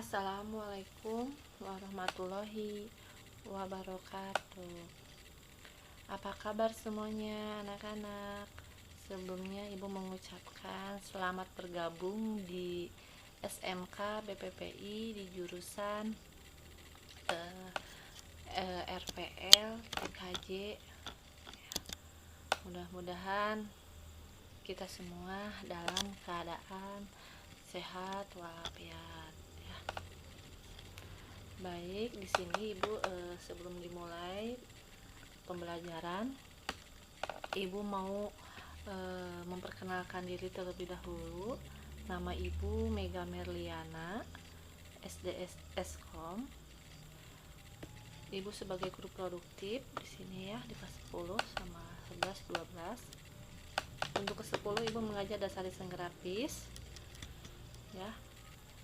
Assalamualaikum warahmatullahi wabarakatuh. Apa kabar semuanya anak-anak? Sebelumnya ibu mengucapkan selamat bergabung di SMK BPPI di jurusan RPL TKJ. Mudah-mudahan kita semua dalam keadaan sehat walafiat. Baik, di sini ibu sebelum dimulai pembelajaran, ibu mau memperkenalkan diri terlebih dahulu. Nama ibu Mega Merliana, SDS Eskom. Ibu sebagai guru produktif di sini ya, di kelas 10 sama 11 12. Untuk ke 10 ibu mengajar dasar desain grafis. Ya.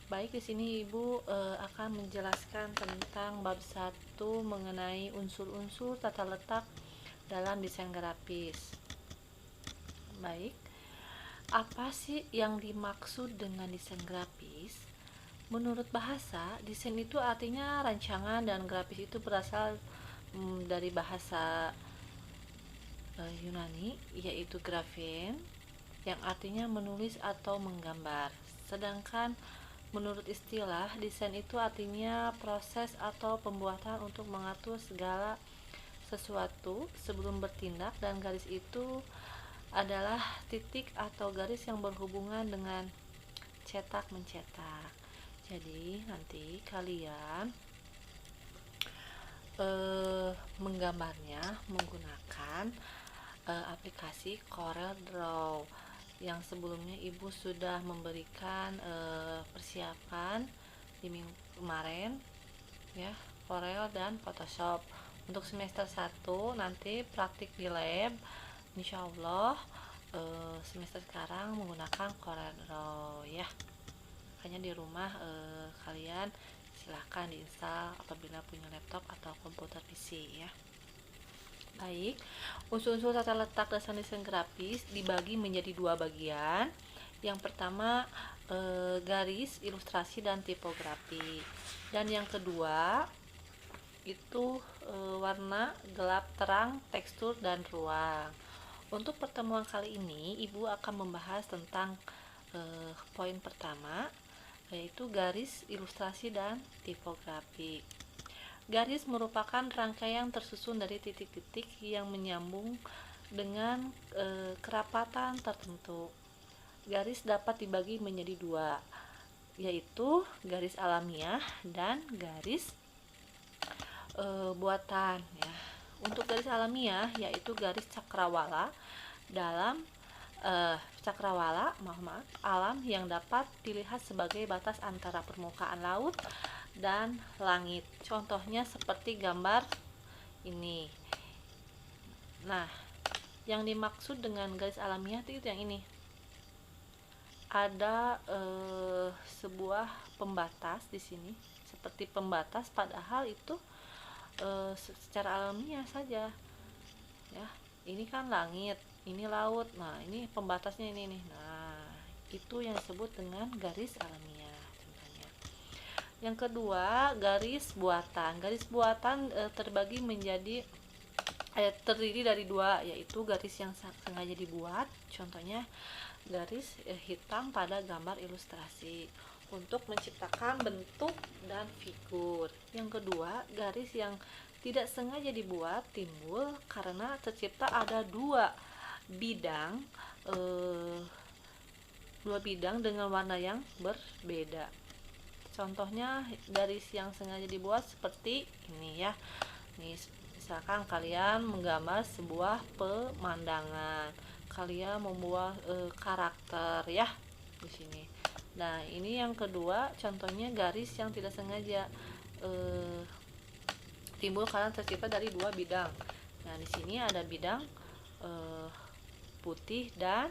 Baik, di sini Ibu akan menjelaskan tentang bab 1 mengenai unsur-unsur tata letak dalam desain grafis. Baik, apa sih yang dimaksud dengan desain grafis? Menurut bahasa, desain itu artinya rancangan dan grafis itu berasal dari bahasa Yunani, yaitu graphein, yang artinya menulis atau menggambar. Sedangkan menurut istilah, desain itu artinya proses atau pembuatan untuk mengatur segala sesuatu sebelum bertindak, dan garis itu adalah titik atau garis yang berhubungan dengan cetak mencetak. Jadi nanti kalian menggambarnya menggunakan aplikasi CorelDRAW yang sebelumnya ibu sudah memberikan persiapan di minggu kemarin ya, Corel dan Photoshop. Untuk semester 1 nanti praktik di lab, insyaallah semester sekarang menggunakan CorelDRAW ya. Makanya di rumah kalian silahkan diinstal apabila punya laptop atau komputer PC ya. Baik, unsur-unsur tata letak dasar desain grafis dibagi menjadi dua bagian. Yang pertama garis, ilustrasi, dan tipografi. Dan yang kedua itu warna, gelap, terang, tekstur, dan ruang. Untuk pertemuan kali ini, Ibu akan membahas tentang poin pertama, yaitu garis, ilustrasi, dan tipografi. Garis merupakan rangkaian tersusun dari titik-titik yang menyambung dengan kerapatan tertentu. Garis dapat dibagi menjadi dua, yaitu garis alamiah dan garis buatan ya. Untuk garis alamiah yaitu garis cakrawala dalam alam yang dapat dilihat sebagai batas antara permukaan laut dan langit. Contohnya seperti gambar ini. Nah, yang dimaksud dengan garis alamiah itu yang ini. Ada sebuah pembatas di sini, seperti pembatas, padahal itu secara alamiah saja. Ya, ini kan langit, ini laut. Nah, ini pembatasnya ini nih. Nah, itu yang disebut dengan garis alamiah. Yang kedua, garis buatan. Garis buatan terbagi menjadi terdiri dari dua, yaitu garis yang sengaja dibuat, contohnya garis hitam pada gambar ilustrasi untuk menciptakan bentuk dan figur. Yang kedua, garis yang tidak sengaja dibuat timbul karena tercipta ada dua bidang dengan warna yang berbeda. Contohnya garis yang sengaja dibuat seperti ini ya. Nih, misalkan kalian menggambar sebuah pemandangan, kalian membuat karakter ya di sini. Nah, ini yang kedua, contohnya garis yang tidak sengaja timbul karena tercipta dari dua bidang. Nah, di sini ada bidang putih dan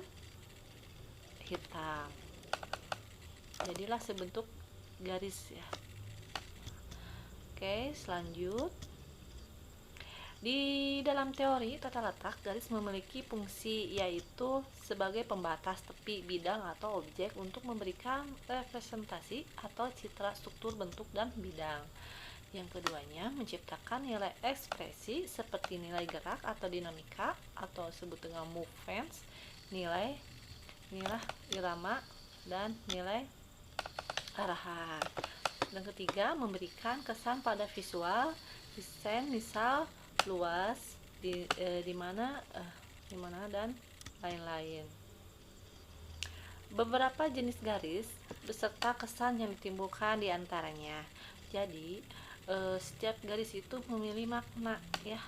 hitam. Jadilah sebentuk garis ya. Oke, selanjut Di dalam teori tata letak, garis memiliki fungsi yaitu sebagai pembatas tepi bidang atau objek untuk memberikan representasi atau citra struktur bentuk dan bidang. Yang keduanya, menciptakan nilai ekspresi seperti nilai gerak atau dinamika atau disebut dengan movements, nilai irama, dan nilai arahan. Dan ketiga, memberikan kesan pada visual, desain, misal luas, di mana dan lain-lain. Beberapa jenis garis beserta kesan yang ditimbulkan di antaranya. Jadi, setiap garis itu memiliki makna ya.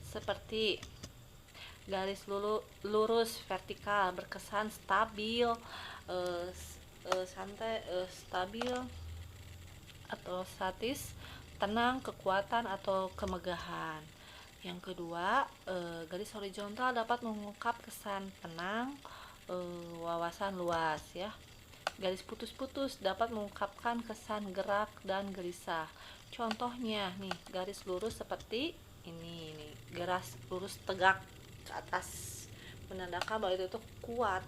Seperti garis lurus vertikal berkesan stabil, santai, stabil atau statis, tenang, kekuatan atau kemegahan. Yang kedua, garis horizontal dapat mengungkap kesan tenang, wawasan luas ya. Garis putus-putus dapat mengungkapkan kesan gerak dan gelisah. Contohnya nih, garis lurus seperti ini nih, garis lurus tegak ke atas menandakan bahwa itu tuh kuat,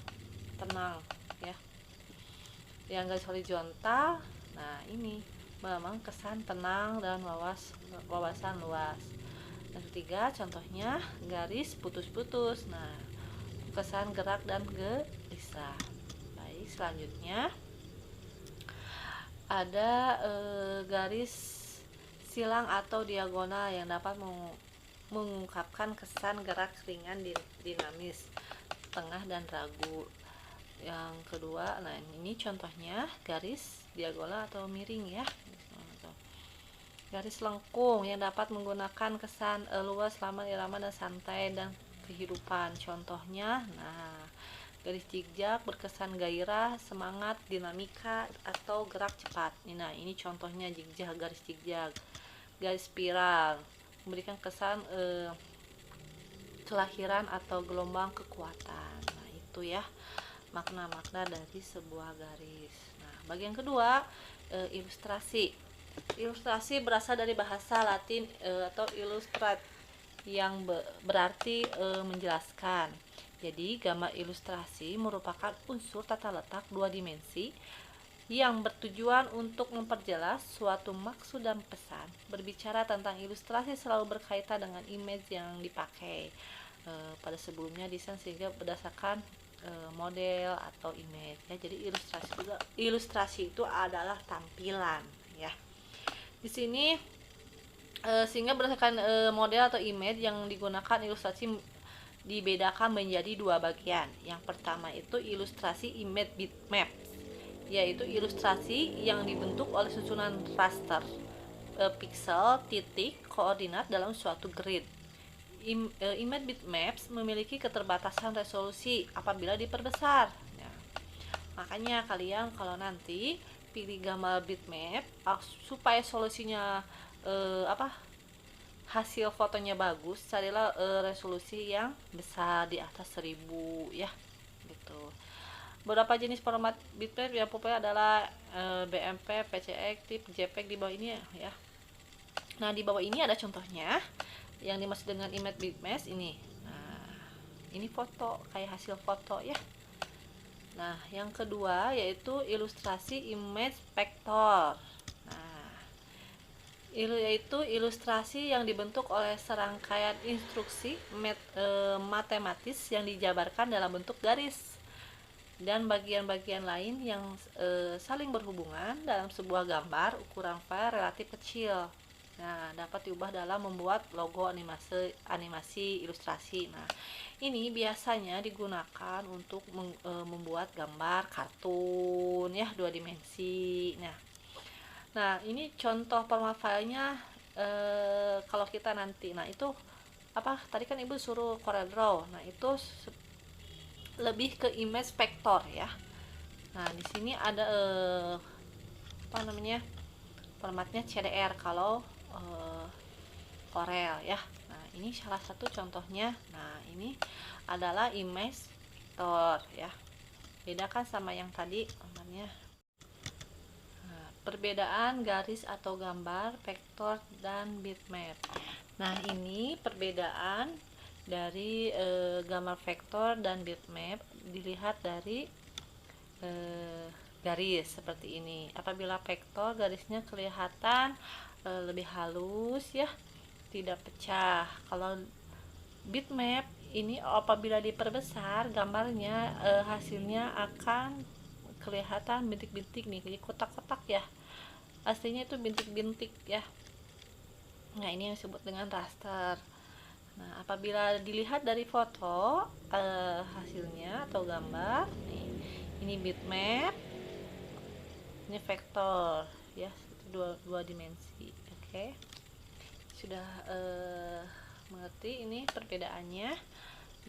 tenang ya. Yang garis horizontal, nah ini memang kesan tenang dan wawasan luas. Yang ketiga, contohnya garis putus-putus, nah kesan gerak dan gelisah. Baik, selanjutnya ada garis silang atau diagonal yang dapat mengungkapkan kesan gerak ringan, dinamis, tengah, dan ragu. Yang kedua, nah ini contohnya garis diagonal atau miring ya. Garis lengkung yang dapat menggunakan kesan luas, lama, irama, dan santai dan kehidupan. Contohnya, nah garis zigzag berkesan gairah, semangat, dinamika, atau gerak cepat. Nah ini contohnya zigzag, garis zigzag. Garis spiral memberikan kesan kelahiran atau gelombang kekuatan. Nah itu ya makna-makna dari sebuah garis. Nah bagian kedua, ilustrasi. Ilustrasi berasal dari bahasa Latin atau illustrat yang berarti menjelaskan. Jadi gambar ilustrasi merupakan unsur tata letak dua dimensi yang bertujuan untuk memperjelas suatu maksud dan pesan. Berbicara tentang ilustrasi selalu berkaitan dengan image yang dipakai. Pada sebelumnya desain sehingga berdasarkan model atau image ya. Jadi ilustrasi itu adalah tampilan ya. Di sini sehingga berdasarkan model atau image yang digunakan, ilustrasi dibedakan menjadi dua bagian. Yang pertama itu ilustrasi image bitmap, yaitu ilustrasi yang dibentuk oleh susunan raster pixel, titik, koordinat dalam suatu grid. Image bitmaps memiliki keterbatasan resolusi apabila diperbesar ya. Makanya kalian kalau nanti pilih gambar bitmap supaya solusinya hasil fotonya bagus, carilah resolusi yang besar di atas 1000 ya gitu. Beberapa jenis format bitmap yang populer adalah BMP, PCX, TIFF, JPEG di bawah ini ya. Nah di bawah ini ada contohnya yang dimaksud dengan image bitmaps ini. Nah ini foto, kayak hasil foto ya. Nah, yang kedua yaitu ilustrasi image vector. Nah, yaitu ilustrasi yang dibentuk oleh serangkaian instruksi matematis yang dijabarkan dalam bentuk garis dan bagian-bagian lain yang saling berhubungan dalam sebuah gambar ukuran file relatif kecil. Nah, dapat diubah dalam membuat logo, animasi ilustrasi. Nah, ini biasanya digunakan untuk membuat gambar kartun ya, dua dimensi. Nah ini contoh format filenya kalau kita nanti. Nah itu apa? Tadi kan ibu suruh Corel Draw. Nah itu lebih ke image vector ya. Nah di sini ada apa namanya? Formatnya CDR kalau Corel ya. Nah ini salah satu contohnya. Nah ini adalah image vector ya. Bedakan sama yang tadi namanya. Nah, perbedaan garis atau gambar vektor dan bitmap. Nah, ini perbedaan dari gambar vektor dan bitmap dilihat dari garis seperti ini. Apabila vektor garisnya kelihatan lebih halus ya, tidak pecah. Kalau bitmap ini apabila diperbesar gambarnya, hasilnya akan kelihatan bintik-bintik nih, jadi kotak-kotak ya. Aslinya itu bintik-bintik ya. Nah, ini yang disebut dengan raster. Nah, apabila dilihat dari foto hasilnya atau gambar, nih, ini bitmap, ini vektor ya, dua dimensi. Oke, sudah mengerti ini perbedaannya.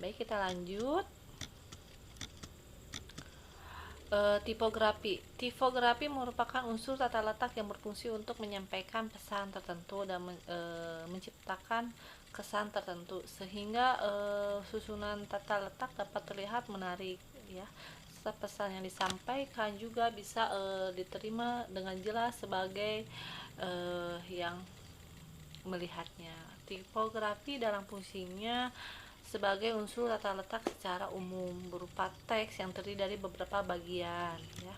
Baik, kita lanjut. Tipografi. Tipografi merupakan unsur tata letak yang berfungsi untuk menyampaikan pesan tertentu dan menciptakan kesan tertentu, sehingga susunan tata letak dapat terlihat menarik ya. Pesan yang disampaikan juga bisa diterima dengan jelas sebagai yang melihatnya. Tipografi dalam fungsinya sebagai unsur tata letak secara umum berupa teks yang terdiri dari beberapa bagian ya.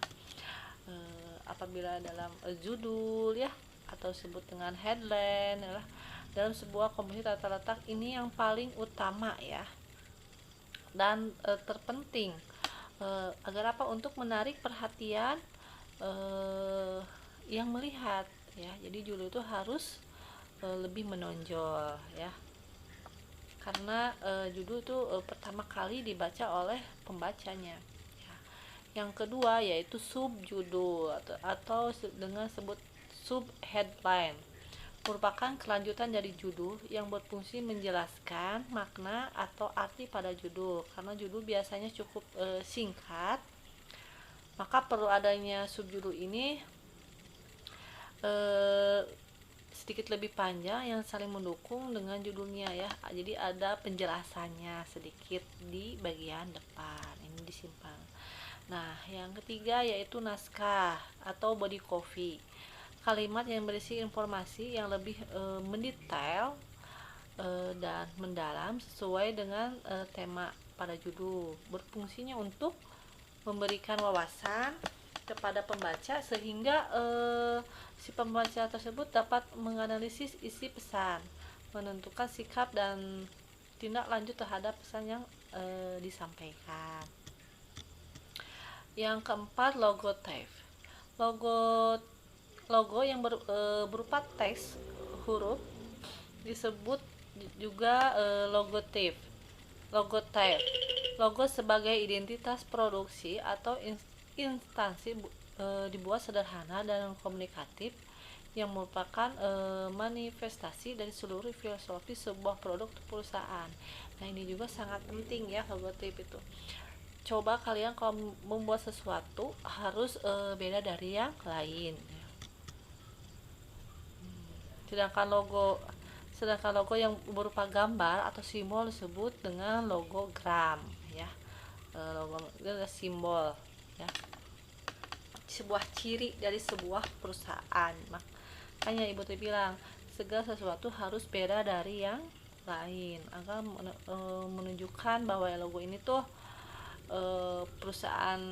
Apabila dalam judul ya, atau disebut dengan headline ya, dalam sebuah komposisi tata letak ini yang paling utama ya, dan terpenting agar apa, untuk menarik perhatian yang melihat ya. Jadi judul itu harus lebih menonjol ya, karena judul itu pertama kali dibaca oleh pembacanya ya. Yang kedua yaitu subjudul atau dengan sebut sub headline, merupakan kelanjutan dari judul yang berfungsi menjelaskan makna atau arti pada judul. Karena judul biasanya cukup singkat, maka perlu adanya subjudul ini sedikit lebih panjang yang saling mendukung dengan judulnya ya. Jadi ada penjelasannya sedikit di bagian depan, ini disimpan. Nah, yang ketiga yaitu naskah atau body copy, kalimat yang berisi informasi yang lebih mendetail dan mendalam sesuai dengan tema pada judul. Berfungsinya untuk memberikan wawasan kepada pembaca sehingga si pembaca tersebut dapat menganalisis isi pesan, menentukan sikap dan tindak lanjut terhadap pesan yang disampaikan. Yang keempat, logotype. Logo yang berupa teks huruf disebut juga logotype. Logo sebagai identitas produksi atau instansi dibuat sederhana dan komunikatif yang merupakan manifestasi dari seluruh filosofi sebuah produk perusahaan. Nah, ini juga sangat penting ya, logotype itu. Coba kalian kalau membuat sesuatu harus beda dari yang lain. Sedangkan logo yang berupa gambar atau simbol disebut dengan logogram ya. Logo itu adalah simbol ya, sebuah ciri dari sebuah perusahaan. Makanya Ibu Tri bilang segala sesuatu harus beda dari yang lain agar menunjukkan bahwa logo ini tuh perusahaan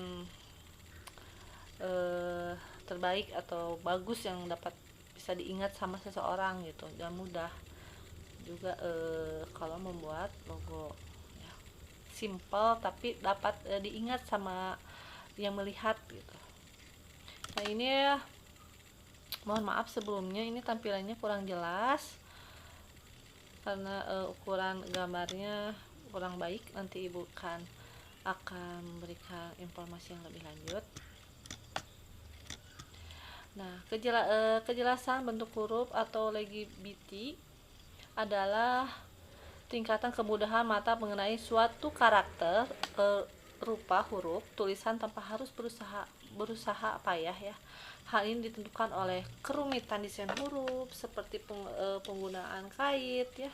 terbaik atau bagus yang dapat bisa diingat sama seseorang gitu, dan mudah juga kalau membuat logo ya. Simple tapi dapat diingat sama yang melihat gitu. Nah, ini ya, mohon maaf sebelumnya ini tampilannya kurang jelas karena ukuran gambarnya kurang baik. Nanti Ibu akan memberikan informasi yang lebih lanjut. Nah, kejelasan bentuk huruf atau legibility adalah tingkatan kemudahan mata mengenai suatu karakter, rupa huruf tulisan tanpa harus berusaha payah ya. Hal ini ditentukan oleh kerumitan desain huruf seperti penggunaan kait ya,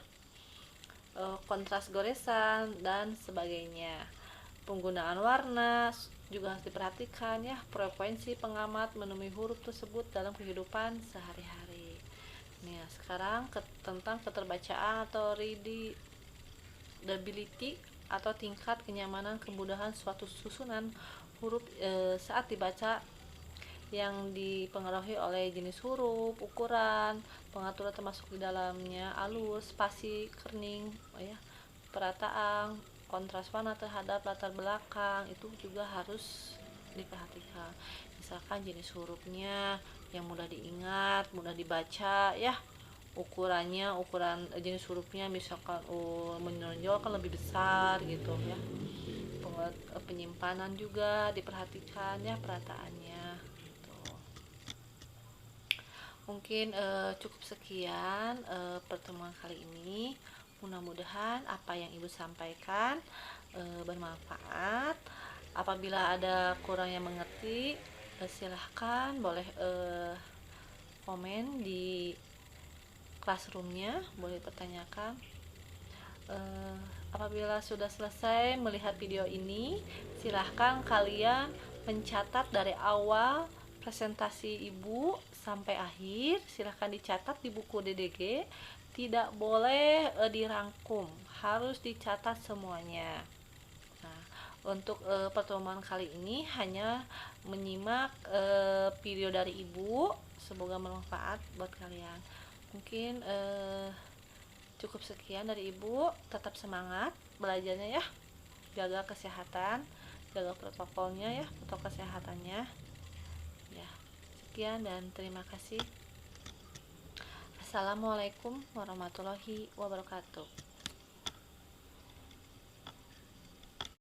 kontras goresan dan sebagainya. Penggunaan warna juga harus diperhatikan ya. Frekuensi pengamat menemui huruf tersebut dalam kehidupan sehari-hari. Nih, sekarang tentang keterbacaan atau readability atau tingkat kenyamanan kemudahan suatu susunan huruf saat dibaca, yang dipengaruhi oleh jenis huruf, ukuran, pengaturan termasuk di dalamnya alus, spasi, kerning, perataan, kontras warna terhadap latar belakang itu juga harus diperhatikan. Misalkan jenis hurufnya yang mudah diingat, mudah dibaca ya, ukuran jenis hurufnya misalkan menonjol kan lebih besar gitu ya. Penyimpanan juga diperhatikan ya, perataannya gitu. Mungkin cukup sekian pertemuan kali ini. Mudah-mudahan apa yang ibu sampaikan bermanfaat. Apabila ada kurang yang mengerti, silahkan boleh komen di classroomnya, boleh pertanyakan. Apabila sudah selesai melihat video ini, silahkan kalian mencatat dari awal presentasi ibu sampai akhir. Silahkan dicatat di buku DDG, tidak boleh dirangkum, harus dicatat semuanya. Nah, untuk pertemuan kali ini hanya menyimak video dari ibu. Semoga bermanfaat buat kalian. Mungkin cukup sekian dari ibu. Tetap semangat belajarnya ya, jaga kesehatan, jaga protokolnya ya, protokol kesehatannya ya. Sekian dan terima kasih. Assalamualaikum warahmatullahi wabarakatuh.